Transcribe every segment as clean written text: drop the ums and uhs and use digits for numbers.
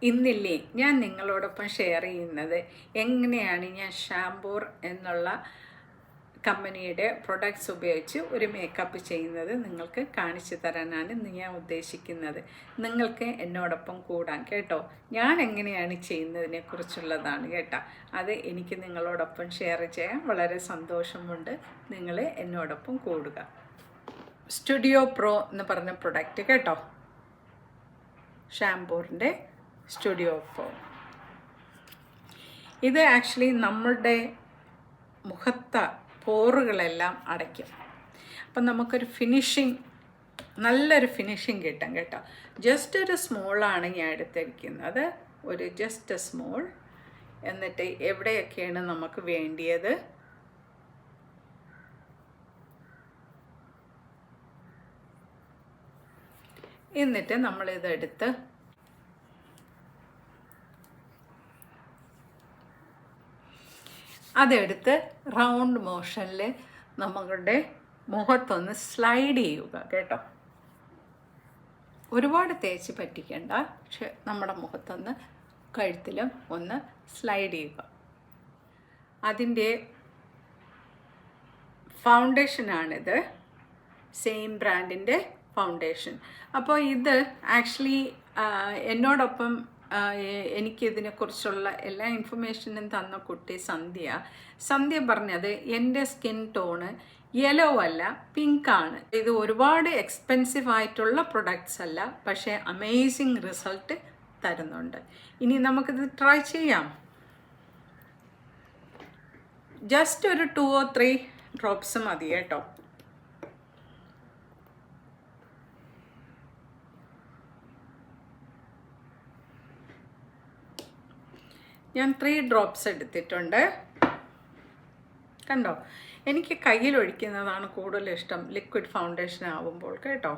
ഇന്നില്ലേ ഞാൻ നിങ്ങളോടൊപ്പം ഷെയർ ചെയ്യുന്നത് എങ്ങനെയാണ് ഞാൻ ഷാംപൂർ എന്നുള്ള കമ്പനിയുടെ പ്രൊഡക്ട്സ് ഉപയോഗിച്ച് ഒരു മേക്കപ്പ് ചെയ്യുന്നത് നിങ്ങൾക്ക് കാണിച്ചു തരാനാണ് ഇന്ന് ഞാൻ ഉദ്ദേശിക്കുന്നത്. നിങ്ങൾക്ക് എന്നോടൊപ്പം കൂടാൻ കേട്ടോ. ഞാൻ എങ്ങനെയാണ് ചെയ്യുന്നതിനെ കുറിച്ചുള്ളതാണ് കേട്ടോ. അത് എനിക്ക് നിങ്ങളോടൊപ്പം ഷെയർ ചെയ്യാൻ വളരെ സന്തോഷമുണ്ട്. നിങ്ങൾ എന്നോടൊപ്പം കൂടുക. സ്റ്റുഡിയോ പ്രോ എന്ന് പറഞ്ഞ പ്രൊഡക്റ്റ് കേട്ടോ, ഷാംപൂറിൻ്റെ സ്റ്റുഡിയോ പ്രോ. ഇത് ആക്ച്വലി നമ്മളുടെ മുഖത്തെ പോറുകളെല്ലാം അടയ്ക്കും. അപ്പം നമുക്കൊരു നല്ലൊരു ഫിനിഷിങ് കിട്ടും കേട്ടോ. ജസ്റ്റ് ഒരു സ്മോളാണ് ഞാൻ എടുത്തിരിക്കുന്നത്, ഒരു ജസ്റ്റ് സ്മോൾ. എന്നിട്ട് എവിടെയൊക്കെയാണ് നമുക്ക് വേണ്ടിയത് എന്നിട്ട് നമ്മളിതെടുത്ത് അതെടുത്ത് റൗണ്ട് മോഷനിൽ നമ്മളുടെ മുഖത്തൊന്ന് സ്ലൈഡ് ചെയ്യുക കേട്ടോ. ഒരുപാട് തേച്ച് പറ്റിക്കേണ്ട, പക്ഷെ നമ്മുടെ മുഖത്തൊന്ന് കഴുത്തിലും ഒന്ന് സ്ലൈഡ് ചെയ്യുക. അതിൻ്റെ ഫൗണ്ടേഷനാണിത്, സെയിം ബ്രാൻഡിൻ്റെ ഫൗണ്ടേഷൻ. അപ്പോൾ ഇത് ആക്ച്വലി എന്നോടൊപ്പം എനിക്കിതിനെക്കുറിച്ചുള്ള എല്ലാ ഇൻഫർമേഷനും തന്ന കുട്ടി സന്ധ്യ പറഞ്ഞത് എൻ്റെ സ്കിൻ ടോണ് യെല്ലോ അല്ല, പിങ്കാണ്. ഇത് ഒരുപാട് എക്സ്പെൻസീവ് ആയിട്ടുള്ള പ്രൊഡക്ട്സ് അല്ല, പക്ഷേ അമേസിങ് റിസൾട്ട് തരുന്നുണ്ട്. ഇനി നമുക്കിത് ട്രൈ ചെയ്യാം. ജസ്റ്റ് ഒരു 2 or 3 ഡ്രോപ്സ് മതി കേട്ടോ. ഞാൻ 3 ഡ്രോപ്സ് എടുത്തിട്ടുണ്ട് കണ്ടോ. എനിക്ക് കയ്യിലൊഴിക്കുന്നതാണ് കൂടുതൽ ഇഷ്ടം ലിക്വിഡ് ഫൗണ്ടേഷൻ ആവുമ്പോൾ കേട്ടോ.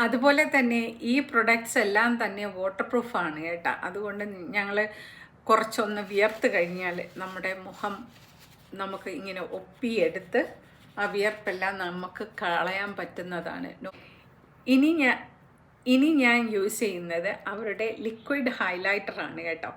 അതുപോലെ തന്നെ ഈ പ്രൊഡക്ട്സ് എല്ലാം തന്നെ വാട്ടർ പ്രൂഫാണ് കേട്ടോ. അതുകൊണ്ട് ഞങ്ങൾ കുറച്ചൊന്ന് വിയർത്ത് കഴിഞ്ഞാൽ നമ്മുടെ മുഖം നമുക്ക് ഇങ്ങനെ ഒപ്പിയെടുത്ത് ആ വിയർപ്പെല്ലാം നമുക്ക് കളയാൻ പറ്റുന്നതാണ്. ഇനി ഞാൻ യൂസ് ചെയ്യുന്നത് അവരുടെ ലിക്വിഡ് ഹൈലൈറ്ററാണ് കേട്ടോ.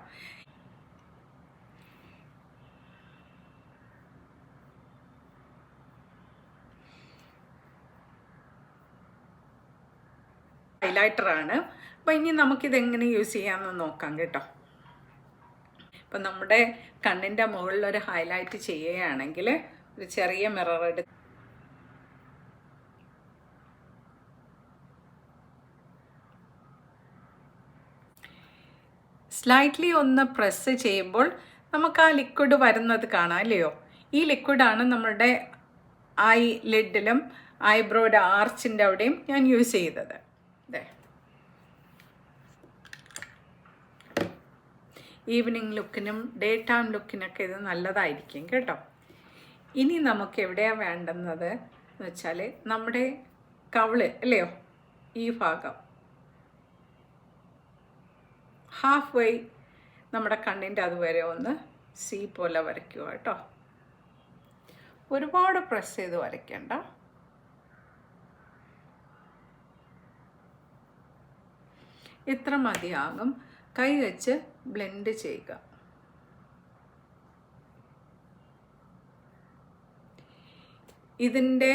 ഹൈലൈറ്ററാണ്. അപ്പോൾ ഇനി നമുക്കിതെങ്ങനെ യൂസ് ചെയ്യാമെന്ന് നോക്കാം കേട്ടോ. ഇപ്പം നമ്മുടെ കണ്ണിൻ്റെ മുകളിലൊരു ഹൈലൈറ്റ് ചെയ്യുകയാണെങ്കിൽ ഒരു ചെറിയ മിറർ എടുത്ത് സ്ലൈറ്റ്ലി ഒന്ന് പ്രസ് ചെയ്യുമ്പോൾ നമുക്ക് ആ ലിക്വിഡ് വരുന്നത് കാണാം അല്ലയോ. ഈ ലിക്വിഡാണ് നമ്മളുടെ ഐ ലിഡിലും ഐബ്രോയുടെ ആർച്ചിൻ്റെ അവിടെയും ഞാൻ യൂസ് ചെയ്തത്. ഈവനിങ് ലുക്കിനും ഡേ ടൈം ലുക്കിനൊക്കെ ഇത് നല്ലതായിരിക്കും കേട്ടോ. ഇനി നമുക്ക് എവിടെയാണ് വേണ്ടുന്നത് എന്ന് വെച്ചാൽ നമ്മുടെ കവിള് അല്ലയോ, ഈ ഭാഗം ഹാഫ് വേ നമ്മുടെ കണ്ണിൻ്റെ അതുവരെ ഒന്ന് സി പോലെ വരയ്ക്കുക കേട്ടോ. ഒരുപാട് പ്രസ് ചെയ്ത് വരയ്ക്കണ്ട. ഇത്ര മതിയാകും. കൈ വെച്ച് ബ്ലെൻഡ് ചെയ്യുക. ഇതിൻ്റെ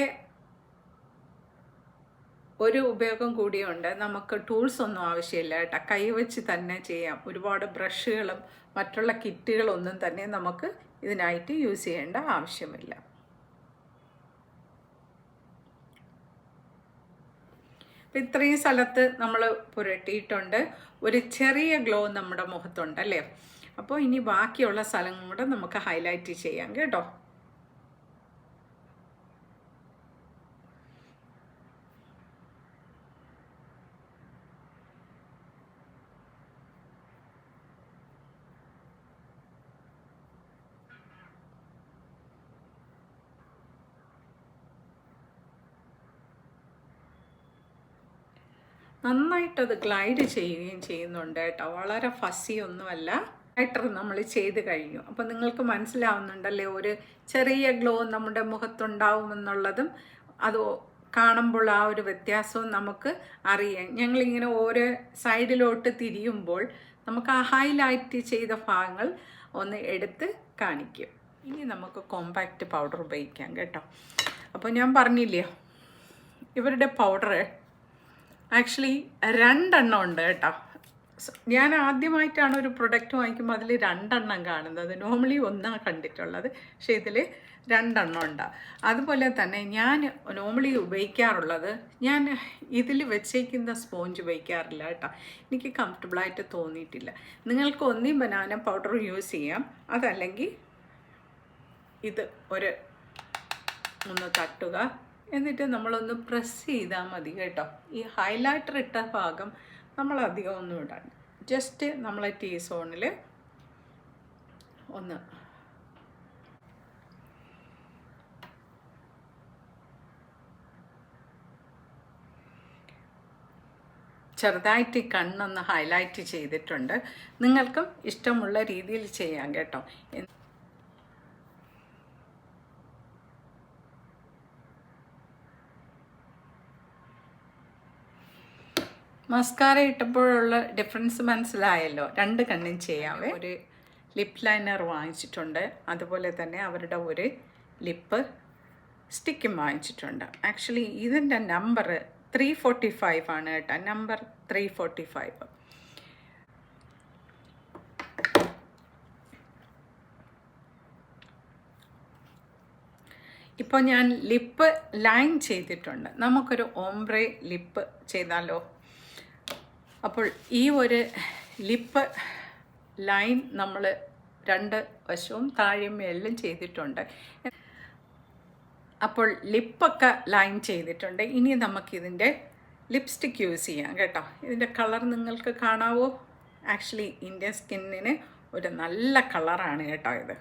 ഒരു ഉപയോഗം കൂടിയുണ്ട്, നമുക്ക് ടൂൾസ് ഒന്നും ആവശ്യമില്ല കേട്ടോ. കൈ വെച്ച് തന്നെ ചെയ്യാം. ഒരുപാട് ബ്രഷുകളും മറ്റുള്ള കിറ്റുകളൊന്നും തന്നെ നമുക്ക് ഇതിനായിട്ട് യൂസ് ചെയ്യേണ്ട ആവശ്യമില്ല. അപ്പം ഇത്രയും സ്ഥലത്ത് നമ്മൾ പുരട്ടിയിട്ടുണ്ട്. ഒരു ചെറിയ ഗ്ലോ നമ്മുടെ മുഖത്തുണ്ട് അല്ലേ. അപ്പോൾ ഇനി ബാക്കിയുള്ള സ്ഥലം കൂടെ നമുക്ക് ഹൈലൈറ്റ് ചെയ്യാം കേട്ടോ. നന്നായിട്ടത് ഗ്ലൈഡ് ചെയ്യുകയും ചെയ്യുന്നുണ്ട് കേട്ടോ. വളരെ ഫസ്സി ഒന്നുമല്ല. ഹൈലൈറ്റർ നമ്മൾ ചെയ്ത് കഴിഞ്ഞു. അപ്പോൾ നിങ്ങൾക്ക് മനസ്സിലാവുന്നുണ്ടല്ലേ ഒരു ചെറിയ ഗ്ലോ നമ്മുടെ മുഖത്തുണ്ടാവുമെന്നുള്ളതും അത് കാണുമ്പോൾ ആ ഒരു വ്യത്യാസവും നമുക്ക് അറിയാം. ഞങ്ങളിങ്ങനെ ഓരോ സൈഡിലോട്ട് തിരിയുമ്പോൾ നമുക്ക് ആ ഹൈലൈറ്റ് ചെയ്ത ഭാഗങ്ങൾ ഒന്ന് എടുത്ത് കാണിക്കും. ഇനി നമുക്ക് കോമ്പാക്റ്റ് പൗഡർ ഉപയോഗിക്കാം കേട്ടോ. അപ്പോൾ ഞാൻ പറഞ്ഞില്ലേ, ഇവരുടെ പൗഡർ ആക്ച്വലി 2 എണ്ണം ഉണ്ട് കേട്ടോ. ഞാൻ ആദ്യമായിട്ടാണ് ഒരു പ്രൊഡക്റ്റ് വാങ്ങിക്കുമ്പോൾ അതിൽ 2 എണ്ണം കാണുന്നത്. നോർമലി ഒന്നാണ് കണ്ടിട്ടുള്ളത്, പക്ഷേ ഇതിൽ 2 എണ്ണം ഉണ്ട്. അതുപോലെ തന്നെ ഞാൻ നോർമലി ഉപയോഗിക്കാറുള്ളത്, ഞാൻ ഇതിൽ വെച്ചേക്കുന്ന സ്പോഞ്ച് ഉപയോഗിക്കാറില്ല കേട്ടോ. എനിക്ക് കംഫർട്ടബിളായിട്ട് തോന്നിയിട്ടില്ല. നിങ്ങൾക്ക് ഒന്നീ ബനാന പൗഡർ യൂസ് ചെയ്യാം, അതല്ലെങ്കിൽ ഇത് ഒന്ന് തട്ടുക, എന്നിട്ട് നമ്മളൊന്ന് പ്രസ് ചെയ്താൽ മതി കേട്ടോ. ഈ ഹൈലൈറ്റർ ഇട്ട ഭാഗം നമ്മൾ അധികം ഒന്നും ഇടാൻ, ജസ്റ്റ് നമ്മളെ ടീസ്പൂണിൽ ഒന്ന് ചെറുതായിട്ട് കണ്ണൊന്ന് ഹൈലൈറ്റ് ചെയ്തിട്ടുണ്ട്. നിങ്ങൾക്കും ഇഷ്ടമുള്ള രീതിയിൽ ചെയ്യാം കേട്ടോ. മസ്കാര ഇട്ടപ്പോഴുള്ള ഡിഫറൻസ് മനസ്സിലായല്ലോ. 2 കണ്ണും ചെയ്യാവേ. ഒരു ലിപ്പ് ലൈനർ വാങ്ങിച്ചിട്ടുണ്ട്, അതുപോലെ തന്നെ അവരുടെ ഒരു ലിപ്പ് സ്റ്റിക്കും വാങ്ങിച്ചിട്ടുണ്ട്. ആക്ച്വലി ഇതിൻ്റെ നമ്പർ 345 ആണ് കേട്ടോ, നമ്പർ 345. ഇപ്പോൾ ഞാൻ ലിപ്പ് ലൈൻ ചെയ്തിട്ടുണ്ട്. നമുക്കൊരു ഓംബ്രെ ലിപ്പ് ചെയ്താലോ? അപ്പോൾ ഈ ഒരു ലിപ്പ് ലൈൻ നമ്മൾ 2 വശവും താഴെയും മേളിലും ചെയ്തിട്ടുണ്ട്. അപ്പോൾ ലിപ്പൊക്കെ ലൈൻ ചെയ്തിട്ടുണ്ട്. ഇനി നമുക്കിതിൻ്റെ ലിപ്സ്റ്റിക്ക് യൂസ് ചെയ്യാം കേട്ടോ. ഇതിൻ്റെ കളർ നിങ്ങൾക്ക് കാണാവോ? ആക്ച്വലി ഇന്ത്യൻ സ്കിന്നിന് ഒരു നല്ല കളറാണ് കേട്ടോ ഇത്.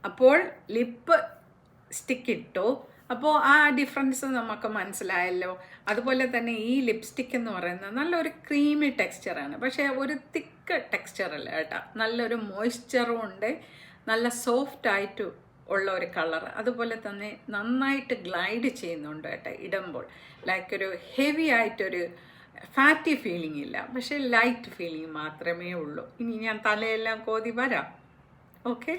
അപ്പോൾ ലിപ്പ് സ്റ്റിക്ക് ഇട്ടു. അപ്പോൾ ആ ഡിഫറൻസ് നമുക്ക് മനസ്സിലായല്ലോ. അതുപോലെ തന്നെ ഈ ലിപ്സ്റ്റിക്ക് എന്ന് പറയുന്നത് നല്ലൊരു ക്രീമി ടെക്സ്ചറാണ്, പക്ഷേ ഒരു തിക്ക് ടെക്സ്ചറല്ല കേട്ടോ. നല്ലൊരു മോയ്സ്ചറും ഉണ്ട്, നല്ല സോഫ്റ്റായിട്ട് ഉള്ള ഒരു കളർ. അതുപോലെ തന്നെ നന്നായിട്ട് ഗ്ലൈഡ് ചെയ്യുന്നുണ്ട് കേട്ടോ ഇടുമ്പോൾ. ലൈക്ക് ഒരു ഹെവി ആയിട്ടൊരു ഫാറ്റി ഫീലിംഗ് ഇല്ല, പക്ഷേ ലൈറ്റ് ഫീലിംഗ് മാത്രമേ ഉള്ളൂ. ഇനി ഞാൻ തലയെല്ലാം കോതി വരാം. ഓക്കെ.